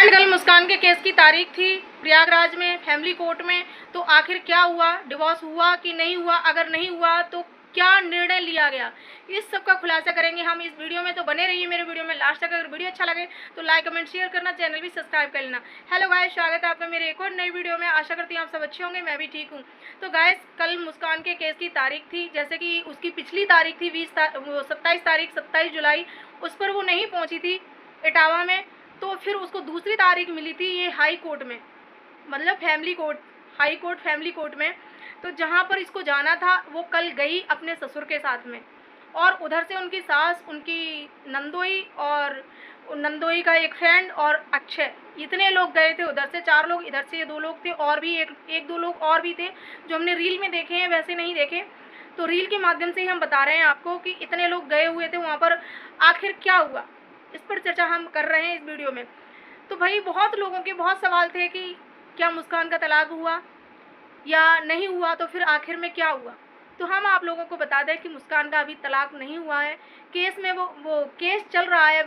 कल मुस्कान के केस की तारीख थी प्रयागराज में फैमिली कोर्ट में। तो आखिर क्या हुआ, डिवोर्स हुआ कि नहीं हुआ, अगर नहीं हुआ तो क्या निर्णय लिया गया, इस सब का खुलासा करेंगे हम इस वीडियो में। तो बने रहिए मेरे वीडियो में लास्ट तक। अगर वीडियो अच्छा लगे तो लाइक कमेंट शेयर करना, चैनल भी सब्सक्राइब कर लेना। हेलो गाइस, स्वागत है आपका मेरे एक और नई वीडियो में। आशा करती हूँ आप सब अच्छे होंगे, मैं भी ठीक हूँ। तो गाइस, कल मुस्कान के केस की तारीख थी, जैसे कि उसकी पिछली तारीख थी 27 जुलाई, उस पर वो नहीं पहुँची थी इटावा में। तो फिर उसको दूसरी तारीख मिली थी ये हाई कोर्ट में, मतलब हाई कोर्ट फैमिली कोर्ट में। तो जहाँ पर इसको जाना था वो कल गई अपने ससुर के साथ में, और उधर से उनकी सास, उनकी नंदोई और नंदोई का एक फ्रेंड और अक्षय, इतने लोग गए थे। उधर से 4 लोग, इधर से 2 लोग थे, और भी एक दो लोग और भी थे जो हमने रील में देखे हैं, वैसे नहीं देखे। तो रील के माध्यम से ही हम बता रहे हैं आपको कि इतने लोग गए हुए थे वहाँ पर। आखिर क्या हुआ, इस पर चर्चा हम कर रहे हैं इस वीडियो में। तो भाई, बहुत लोगों के बहुत सवाल थे कि क्या मुस्कान का तलाक हुआ या नहीं हुआ, तो फिर आखिर में क्या हुआ। तो हम आप लोगों को बता दें कि मुस्कान का अभी तलाक नहीं हुआ है। केस में वो केस चल रहा है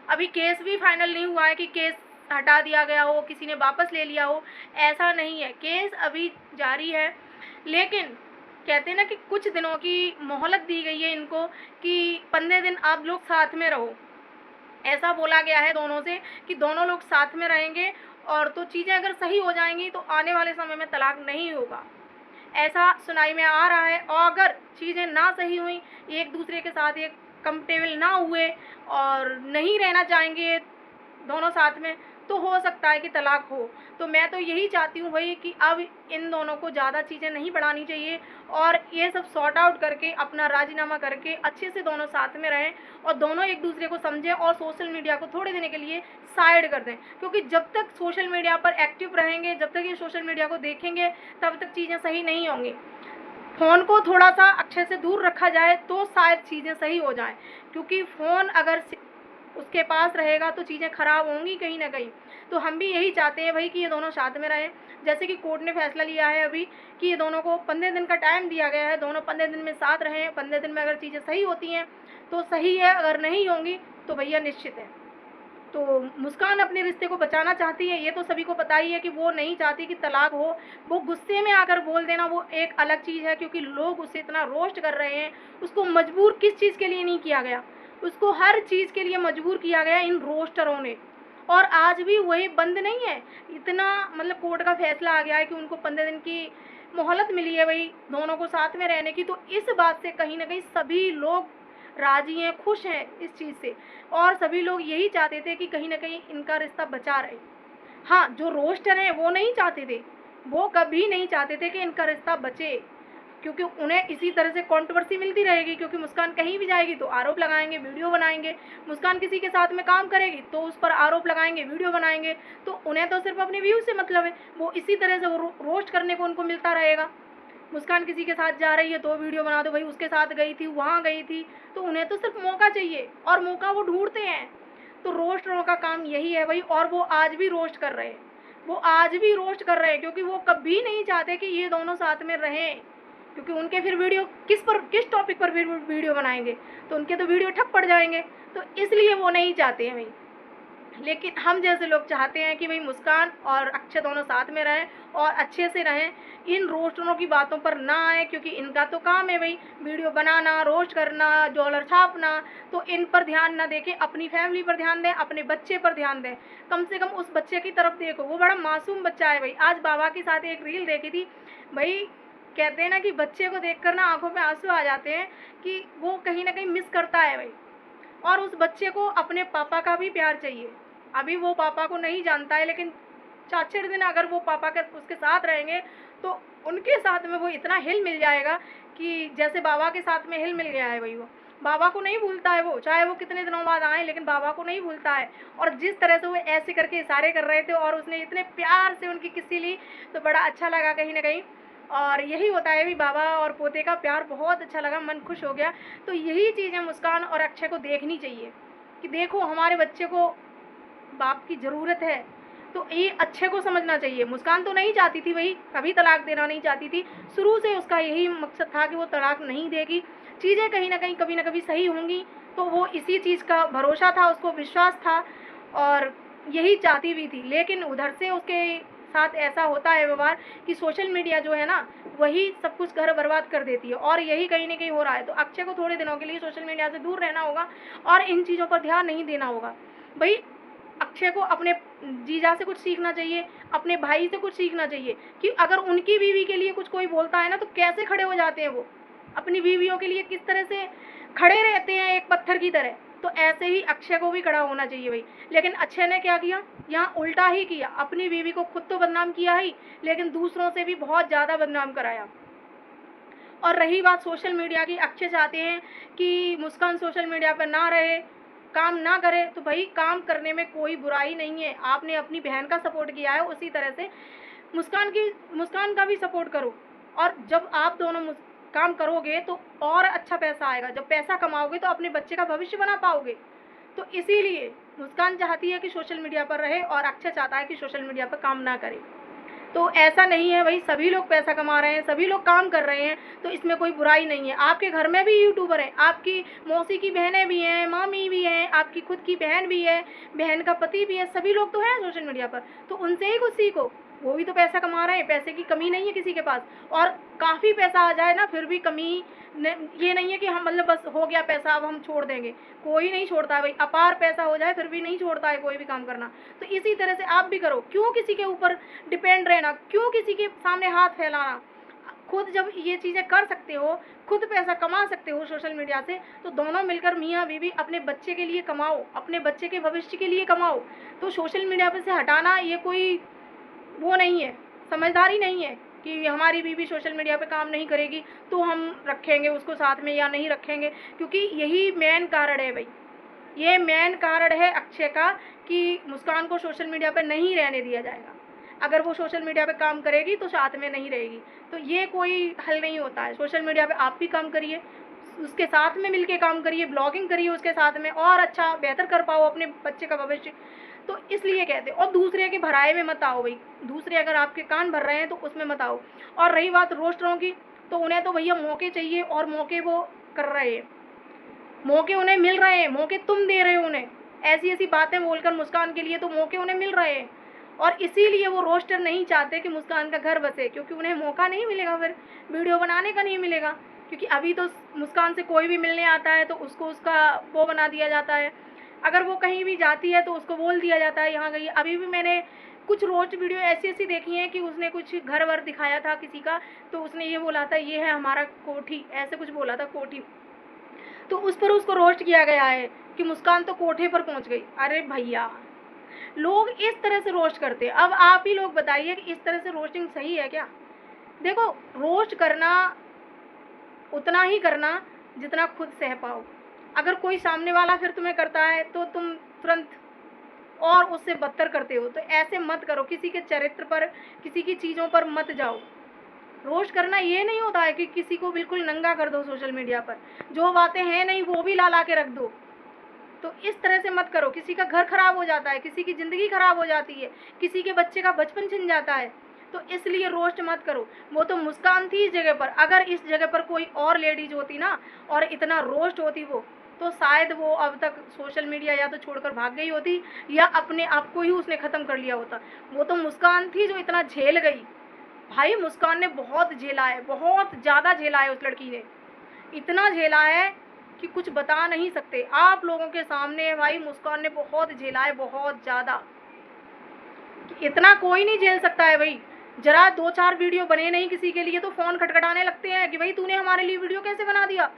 अभी केस भी फाइनल नहीं हुआ है कि केस हटा दिया गया हो, किसी ने वापस ले लिया हो, ऐसा नहीं है। केस अभी जारी है, लेकिन कहते हैं ना कि कुछ दिनों की मोहलत दी गई है इनको कि 15 दिन आप लोग साथ में रहो। ऐसा बोला गया है दोनों से कि दोनों लोग साथ में रहेंगे, और तो चीज़ें अगर सही हो जाएंगी तो आने वाले समय में तलाक नहीं होगा, ऐसा सुनाई में आ रहा है। और अगर चीज़ें ना सही हुई, एक दूसरे के साथ एक कंफर्टेबल ना हुए और नहीं रहना चाहेंगे दोनों साथ में, तो हो सकता है कि तलाक हो। तो मैं तो यही चाहती हूँ भाई कि अब इन दोनों को ज़्यादा चीज़ें नहीं बढ़ानी चाहिए, और ये सब सॉर्ट आउट करके अपना राजीनामा करके अच्छे से दोनों साथ में रहें, और दोनों एक दूसरे को समझें, और सोशल मीडिया को थोड़े दिन के लिए साइड कर दें। क्योंकि जब तक सोशल मीडिया पर एक्टिव रहेंगे, जब तक ये सोशल मीडिया को देखेंगे, तब तक चीज़ें सही नहीं होंगी। फ़ोन को थोड़ा सा अच्छे से दूर रखा जाए तो शायद चीज़ें सही हो जाएं, क्योंकि फ़ोन अगर उसके पास रहेगा तो चीज़ें ख़राब होंगी कहीं ना कहीं। तो हम भी यही चाहते हैं भाई कि ये दोनों साथ में रहें। जैसे कि कोर्ट ने फैसला लिया है अभी कि ये दोनों को 15 दिन का टाइम दिया गया है, दोनों 15 दिन में साथ रहें। 15 दिन में अगर चीज़ें सही होती हैं तो सही है, अगर नहीं होंगी तो भैया निश्चित है। तो मुस्कान अपने रिश्ते को बचाना चाहती है, ये तो सभी को पता ही है कि वो नहीं चाहती कि तलाक हो। वो गुस्से में आकर बोल देना वो एक अलग चीज़ है, क्योंकि लोग उसे इतना रोस्ट कर रहे हैं। उसको मजबूर किस चीज़ के लिए नहीं किया गया, उसको हर चीज़ के लिए मजबूर किया गया इन रोस्टरों ने। और आज भी वही बंद नहीं है। इतना मतलब कोर्ट का फैसला आ गया है कि उनको 15 दिन की मोहलत मिली है भाई दोनों को साथ में रहने की। तो इस बात से कहीं ना कहीं सभी लोग राजी हैं, खुश हैं इस चीज़ से, और सभी लोग यही चाहते थे कि कहीं ना कहीं इनका रिश्ता बचा रहे। हाँ, जो रोस्टर हैं वो नहीं चाहते थे, वो कभी नहीं चाहते थे कि इनका रिश्ता बचे, क्योंकि उन्हें इसी तरह से कंट्रोवर्सी मिलती रहेगी। क्योंकि मुस्कान कहीं भी जाएगी तो आरोप लगाएंगे, वीडियो बनाएंगे। मुस्कान किसी के साथ में काम करेगी तो उस पर आरोप लगाएंगे, वीडियो बनाएंगे। तो उन्हें तो सिर्फ अपने व्यू से मतलब है, वो इसी तरह से वो रोस्ट करने को उनको मिलता रहेगा। मुस्कान किसी के साथ जा रही है तो वीडियो बना दो, भाई उसके साथ गई थी, वहाँ गई थी। तो उन्हें तो सिर्फ मौका चाहिए, और मौका वो ढूंढते हैं। तो रोस्टरों का काम यही है भाई, और वो आज भी रोस्ट कर रहे हैं, क्योंकि वो कभी नहीं चाहते कि ये दोनों साथ में रहें। क्योंकि उनके फिर वीडियो किस टॉपिक पर वीडियो बनाएंगे, तो उनके तो वीडियो ठप पड़ जाएंगे। तो इसलिए वो नहीं चाहते हैं भाई। लेकिन हम जैसे लोग चाहते हैं कि भाई मुस्कान और अक्षय दोनों साथ में रहें और अच्छे से रहें, इन रोस्टरों की बातों पर ना आए। क्योंकि इनका तो काम है भाई वीडियो बनाना, रोस्ट करना, डॉलर छापना। तो इन पर ध्यान ना देके अपनी फैमिली पर ध्यान दें, अपने बच्चे पर ध्यान दें। कम से कम उस बच्चे की तरफ देखो, वो बड़ा मासूम बच्चा है भाई। आज बाबा के साथ एक रील देखी थी भाई, कहते हैं ना कि बच्चे को देखकर ना आंखों में आंसू आ जाते हैं कि वो कहीं ना कहीं मिस करता है भाई। और उस बच्चे को अपने पापा का भी प्यार चाहिए। अभी वो पापा को नहीं जानता है, लेकिन 4-6 दिन अगर वो पापा के उसके साथ रहेंगे तो उनके साथ में वो इतना हिल मिल जाएगा कि जैसे बाबा के साथ में हिल मिल गया है भाई। वो बाबा को नहीं भूलता है, वो चाहे वो कितने दिनों बाद आए, लेकिन बाबा को नहीं भूलता है। और जिस तरह से वो ऐसे करके इशारे कर रहे थे और उसने इतने प्यार से उनकी किस्सी ली, तो बड़ा अच्छा लगा कहीं ना कहीं। और यही होता है भी, बाबा और पोते का प्यार बहुत अच्छा लगा, मन खुश हो गया। तो यही चीज़ें मुस्कान और अक्षय को देखनी चाहिए कि देखो हमारे बच्चे को बाप की ज़रूरत है। तो ये अक्षय को समझना चाहिए। मुस्कान तो नहीं चाहती थी भाई, कभी तलाक देना नहीं चाहती थी। शुरू से उसका यही मकसद था कि वो तलाक नहीं देगी, चीज़ें कहीं ना कभी सही होंगी। तो वो इसी चीज़ का भरोसा था, उसको विश्वास था। और यही चाहती भी थी, लेकिन उधर से उसके साथ ऐसा होता है व्यवहार कि सोशल मीडिया जो है ना, वही सब कुछ घर बर्बाद कर देती है, और यही कहीं न कहीं हो रहा है। तो अक्षय को थोड़े दिनों के लिए सोशल मीडिया से दूर रहना होगा और इन चीज़ों पर ध्यान नहीं देना होगा। भई अक्षय को अपने जीजा से कुछ सीखना चाहिए, अपने भाई से कुछ सीखना चाहिए कि अगर उनकी बीवी के लिए कुछ कोई बोलता है ना, तो कैसे खड़े हो जाते हैं वो। अपनी बीवियों के लिए किस तरह से खड़े रहते हैं एक पत्थर की तरह। तो ऐसे ही अक्षय को भी खड़ा होना चाहिए भाई। लेकिन अक्षय ने क्या किया, यहाँ उल्टा ही किया। अपनी बीवी को खुद तो बदनाम किया ही, लेकिन दूसरों से भी बहुत ज़्यादा बदनाम कराया। और रही बात सोशल मीडिया की, अक्षय चाहते हैं कि मुस्कान सोशल मीडिया पर ना रहे, काम ना करे। तो भाई काम करने में कोई बुराई नहीं है। आपने अपनी बहन का सपोर्ट किया है, उसी तरह से मुस्कान का भी सपोर्ट करो। और जब आप दोनों काम करोगे तो और अच्छा पैसा आएगा। जब पैसा कमाओगे तो अपने बच्चे का भविष्य बना पाओगे। तो इसीलिए मुस्कान चाहती है कि सोशल मीडिया पर रहे और अक्षय चाहता है कि सोशल मीडिया पर काम ना करे। तो ऐसा नहीं है भाई, सभी लोग पैसा कमा रहे हैं, सभी लोग काम कर रहे हैं, तो इसमें कोई बुराई नहीं है। आपके घर में भी यूट्यूबर हैं, आपकी मौसी की बहनें भी हैं, मामी भी हैं, आपकी खुद की बहन भी है, बहन का पति भी है, सभी लोग तो हैं सोशल मीडिया पर। तो उनसे ही कुछ सीखो, वो भी तो पैसा कमा रहे हैं, पैसे की कमी नहीं है किसी के पास। और काफ़ी पैसा आ जाए ना, फिर भी कमी ये नहीं है कि हम मतलब बस हो गया पैसा अब हम छोड़ देंगे। कोई नहीं छोड़ता है भाई, अपार पैसा हो जाए फिर भी नहीं छोड़ता है कोई भी काम करना। तो इसी तरह से आप भी करो, क्यों किसी के ऊपर डिपेंड रहना, क्यों किसी के सामने हाथ फैलाना। खुद जब ये चीज़ें कर सकते हो, खुद पैसा कमा सकते हो सोशल मीडिया से, तो दोनों मिलकर मियाँ बीवी अपने बच्चे के लिए कमाओ, अपने बच्चे के भविष्य के लिए कमाओ। तो सोशल मीडिया पर से हटाना ये कोई वो नहीं है, समझदारी नहीं है कि हमारी बीवी सोशल मीडिया पे काम नहीं करेगी तो हम रखेंगे उसको साथ में या नहीं रखेंगे। क्योंकि यही मेन कारण है भाई, ये मेन कारण है अक्षय का कि मुस्कान को सोशल मीडिया पे नहीं रहने दिया जाएगा। अगर वो सोशल मीडिया पे काम करेगी तो साथ में नहीं रहेगी। तो ये कोई हल नहीं होता है। सोशल मीडिया पे आप भी काम करिए, उसके साथ में मिलके काम करिए, ब्लॉगिंग करिए उसके साथ में, और अच्छा बेहतर कर पाओ अपने बच्चे का भविष्य। तो इसलिए कहते हैं। और दूसरे के भराए में मत आओ भाई, दूसरे अगर आपके कान भर रहे हैं तो उसमें मत आओ। और रही बात रोस्टरों की, तो उन्हें तो भैया मौके चाहिए और मौके वो कर रहे हैं, मौके उन्हें मिल रहे हैं, मौके तुम दे रहे हो उन्हें। ऐसी ऐसी बातें बोलकर मुस्कान के लिए तो मौके उन्हें मिल रहे हैं, और इसीलिए वो रोस्टर नहीं चाहते कि मुस्कान का घर बसे, क्योंकि उन्हें मौका नहीं मिलेगा, फिर वीडियो बनाने का नहीं मिलेगा। क्योंकि अभी तो मुस्कान से कोई भी मिलने आता है तो उसको उसका वो बना दिया जाता है। अगर वो कहीं भी जाती है तो उसको बोल दिया जाता है यहाँ गई। अभी भी मैंने कुछ रोस्ट वीडियो ऐसी ऐसी देखी हैं कि उसने कुछ घर वर दिखाया था किसी का, तो उसने ये बोला था ये है हमारा कोठी, ऐसे कुछ बोला था कोठी। तो उस पर उसको रोस्ट किया गया है कि मुस्कान तो कोठे पर पहुंच गई। अरे भैया, लोग इस तरह से रोस्ट करते हैं। अब आप ही लोग बताइए कि इस तरह से रोस्टिंग सही है क्या। देखो, रोस्ट करना उतना ही करना जितना खुद सह पाओ। अगर कोई सामने वाला फिर तुम्हें करता है तो तुम तुरंत और उससे बदतर करते हो। तो ऐसे मत करो, किसी के चरित्र पर, किसी की चीज़ों पर मत जाओ। रोस्ट करना ये नहीं होता है कि किसी को बिल्कुल नंगा कर दो सोशल मीडिया पर, जो बातें हैं नहीं वो भी ला के रख दो। तो इस तरह से मत करो। किसी का घर खराब हो जाता है, किसी की ज़िंदगी खराब हो जाती है, किसी के बच्चे का बचपन छिन जाता है। तो इसलिए रोस्ट मत करो। वो तो मुस्कान थी इस जगह पर, अगर इस जगह पर कोई और लेडीज होती ना और इतना रोस्ट होती वो, तो शायद वो अब तक सोशल मीडिया या तो छोड़कर भाग गई होती या अपने आप को ही उसने ख़त्म कर लिया होता। वो तो मुस्कान थी जो इतना झेल गई। भाई मुस्कान ने बहुत झेला है, बहुत ज़्यादा झेला है। उस लड़की ने इतना झेला है कि कुछ बता नहीं सकते आप लोगों के सामने। भाई मुस्कान ने बहुत झेला है, बहुत ज़्यादा। इतना कोई नहीं झेल सकता है भाई। जरा 2-4 वीडियो बने नहीं किसी के लिए तो फ़ोन खटखटाने लगते हैं कि भाई तूने हमारे लिए वीडियो कैसे बना दिया।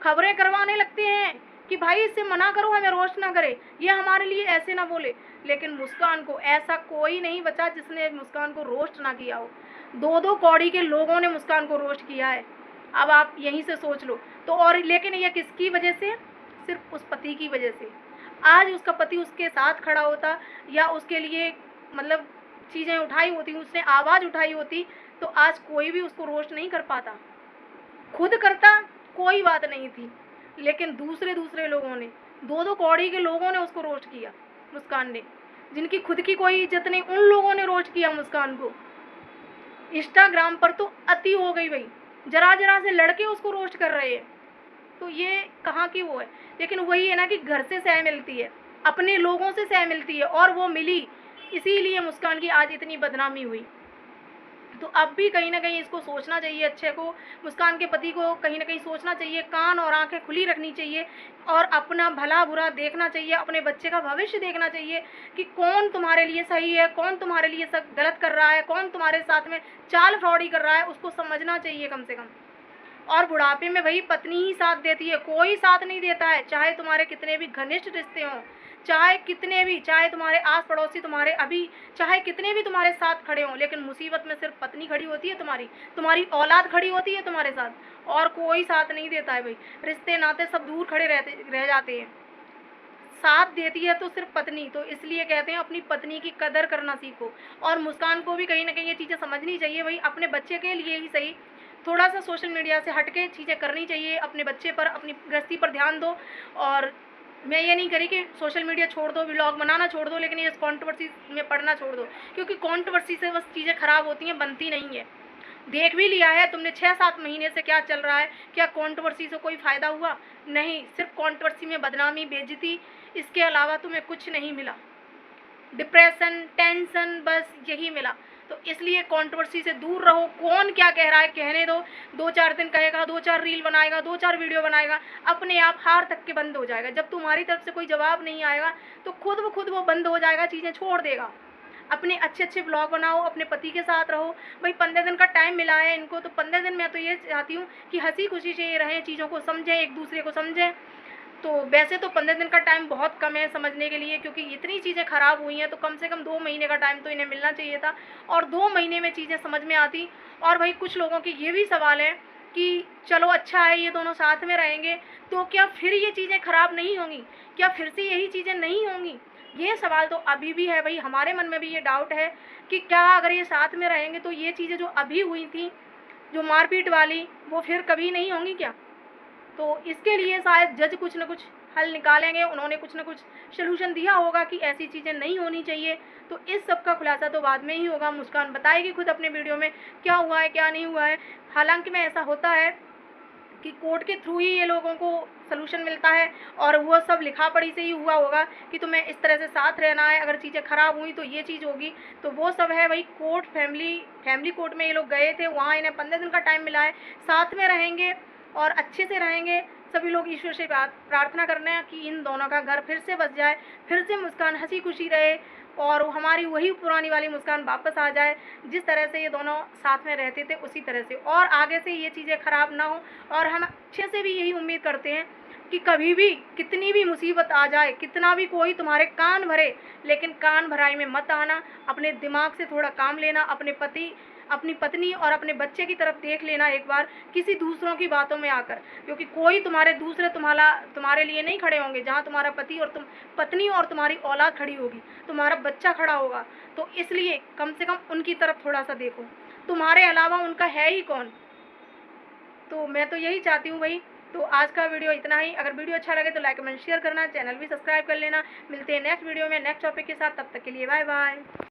खबरें करवाने लगते हैं कि भाई इससे मना करो, हमें रोस्ट ना करे, ये हमारे लिए ऐसे ना बोले। लेकिन मुस्कान को ऐसा कोई नहीं बचा जिसने मुस्कान को रोस्ट ना किया हो। 2-2 कौड़ी के लोगों ने मुस्कान को रोस्ट किया है। अब आप यहीं से सोच लो। तो और लेकिन ये किसकी वजह से? सिर्फ उस पति की वजह से। आज उसका पति उसके साथ खड़ा होता या उसके लिए मतलब चीज़ें उठाई होती, उसने आवाज़ उठाई होती, तो आज कोई भी उसको रोस्ट नहीं कर पाता। खुद करता कोई बात नहीं थी, लेकिन दूसरे लोगों ने, 2-2 कौड़ी के लोगों ने उसको रोस्ट किया मुस्कान ने, जिनकी खुद की कोई इज्जत नहीं, उन लोगों ने रोस्ट किया मुस्कान को। इंस्टाग्राम पर तो अति हो गई भाई, जरा जरा से लड़के उसको रोस्ट कर रहे हैं। तो ये कहाँ की वो है। लेकिन वही है ना कि घर से सह मिलती है। अपने लोगों से सह मिलती है, और वो मिली, इसीलिए मुस्कान की आज इतनी बदनामी हुई। तो अब भी कहीं ना कहीं इसको सोचना चाहिए, अच्छे को, मुस्कान के पति को कहीं ना कहीं सोचना चाहिए, कान और आंखें खुली रखनी चाहिए, और अपना भला बुरा देखना चाहिए, अपने बच्चे का भविष्य देखना चाहिए कि कौन तुम्हारे लिए सही है, कौन तुम्हारे लिए सब गलत कर रहा है, कौन तुम्हारे साथ में चाल फ्रॉडी कर रहा है, उसको समझना चाहिए कम से कम। और बुढ़ापे में भाई पत्नी ही साथ देती है, कोई साथ नहीं देता है, चाहे तुम्हारे कितने भी घनिष्ठ रिश्ते हों, चाहे तुम्हारे आस पड़ोसी तुम्हारे अभी चाहे कितने भी तुम्हारे साथ खड़े हों, लेकिन मुसीबत में सिर्फ पत्नी खड़ी होती है, तुम्हारी औलाद खड़ी होती है तुम्हारे साथ, और कोई साथ नहीं देता है भाई। रिश्ते नाते सब दूर खड़े रह जाते हैं, साथ देती है तो सिर्फ पत्नी। तो इसलिए कहते हैं अपनी पत्नी की कदर करना सीखो। और मुस्कान को भी कहीं ना कहीं ये चीज़ें समझनी चाहिए भाई, अपने बच्चे के लिए ही सही, थोड़ा सा सोशल मीडिया से हटके चीज़ें करनी चाहिए, अपने बच्चे पर, अपनी गृहस्थी पर ध्यान दो। और मैं ये नहीं करी कि सोशल मीडिया छोड़ दो, व्लॉग बनाना छोड़ दो, लेकिन ये कंट्रोवर्सी में पढ़ना छोड़ दो, क्योंकि कंट्रोवर्सी से बस चीज़ें खराब होती हैं, बनती नहीं है। देख भी लिया है तुमने 6-7 महीने से क्या चल रहा है, क्या कंट्रोवर्सी से कोई फ़ायदा हुआ? नहीं, सिर्फ कंट्रोवर्सी में बदनामी, बेइज्जती, इसके अलावा तुम्हें कुछ नहीं मिला। डिप्रेशन, टेंशन, बस यही मिला। तो इसलिए कंट्रोवर्सी से दूर रहो। कौन क्या कह रहा है कहने दो, 2-4 दिन कहेगा, 2-4 रील बनाएगा, 2-4 वीडियो बनाएगा, अपने आप हार तक के बंद हो जाएगा। जब तुम्हारी तरफ से कोई जवाब नहीं आएगा तो खुद ब खुद वो बंद हो जाएगा, चीज़ें छोड़ देगा। अपने अच्छे ब्लॉग बनाओ, अपने पति के साथ रहो भाई। 15 दिन का टाइम मिला है इनको, तो 15 दिन मैं तो ये चाहती हूँ कि हंसी खुशी से ये रहें, चीज़ों को समझें, एक दूसरे को समझें। तो वैसे तो 15 दिन का टाइम बहुत कम है समझने के लिए, क्योंकि इतनी चीज़ें ख़राब हुई हैं, तो कम से कम 2 महीने का टाइम तो इन्हें मिलना चाहिए था, और 2 महीने में चीज़ें समझ में आती। और भाई कुछ लोगों के ये भी सवाल है कि चलो अच्छा है ये दोनों साथ में रहेंगे, तो क्या फिर ये चीज़ें ख़राब नहीं होंगी, क्या फिर से यही चीज़ें नहीं होंगी? ये सवाल तो अभी भी है भाई, हमारे मन में भी ये डाउट है कि क्या अगर ये साथ में रहेंगे तो ये चीज़ें जो अभी हुई थी, जो मारपीट वाली, वो फिर कभी नहीं होंगी क्या? तो इसके लिए शायद जज कुछ ना कुछ हल निकालेंगे, उन्होंने कुछ ना कुछ सलूशन दिया होगा कि ऐसी चीज़ें नहीं होनी चाहिए। तो इस सब का खुलासा तो बाद में ही होगा, मुस्कान बताएगी खुद अपने वीडियो में क्या हुआ है क्या नहीं हुआ है। हालांकि में ऐसा होता है कि कोर्ट के थ्रू ही ये लोगों को सलूशन मिलता है, और वो सब लिखा पढ़ी से ही हुआ होगा कि तुम्हें इस तरह से साथ रहना है, अगर चीज़ें ख़राब हुई तो ये चीज़ होगी। तो वो सब है भाई, कोर्ट फैमिली कोर्ट में ये लोग गए थे, वहाँ इन्हें 15 दिन का टाइम मिला है, साथ में रहेंगे और अच्छे से रहेंगे। सभी लोग ईश्वर से प्रार्थना करना है कि इन दोनों का घर फिर से बस जाए, फिर से मुस्कान हंसी खुशी रहे, और हमारी वही पुरानी वाली मुस्कान वापस आ जाए, जिस तरह से ये दोनों साथ में रहते थे उसी तरह से, और आगे से ये चीज़ें ख़राब ना हो। और हम अच्छे से भी यही उम्मीद करते हैं कि कभी भी कितनी भी मुसीबत आ जाए, कितना भी कोई तुम्हारे कान भरे, लेकिन कान भराई में मत आना, अपने दिमाग से थोड़ा काम लेना, अपनी पत्नी और अपने बच्चे की तरफ देख लेना एक बार, किसी दूसरों की बातों में आकर, क्योंकि कोई दूसरे तुम्हारे लिए नहीं खड़े होंगे। जहाँ तुम्हारा पत्नी और तुम्हारी औलाद खड़ी होगी, तुम्हारा बच्चा खड़ा होगा, तो इसलिए कम से कम उनकी तरफ थोड़ा सा देखो, तुम्हारे अलावा उनका है ही कौन। तो मैं तो यही चाहती हूँ भाई। तो आज का वीडियो इतना ही। अगर वीडियो अच्छा लगे तो लाइक कमेंट शेयर करना, चैनल भी सब्सक्राइब कर लेना। मिलते हैं नेक्स्ट वीडियो में नेक्स्ट टॉपिक के साथ, तब तक के लिए बाय बाय।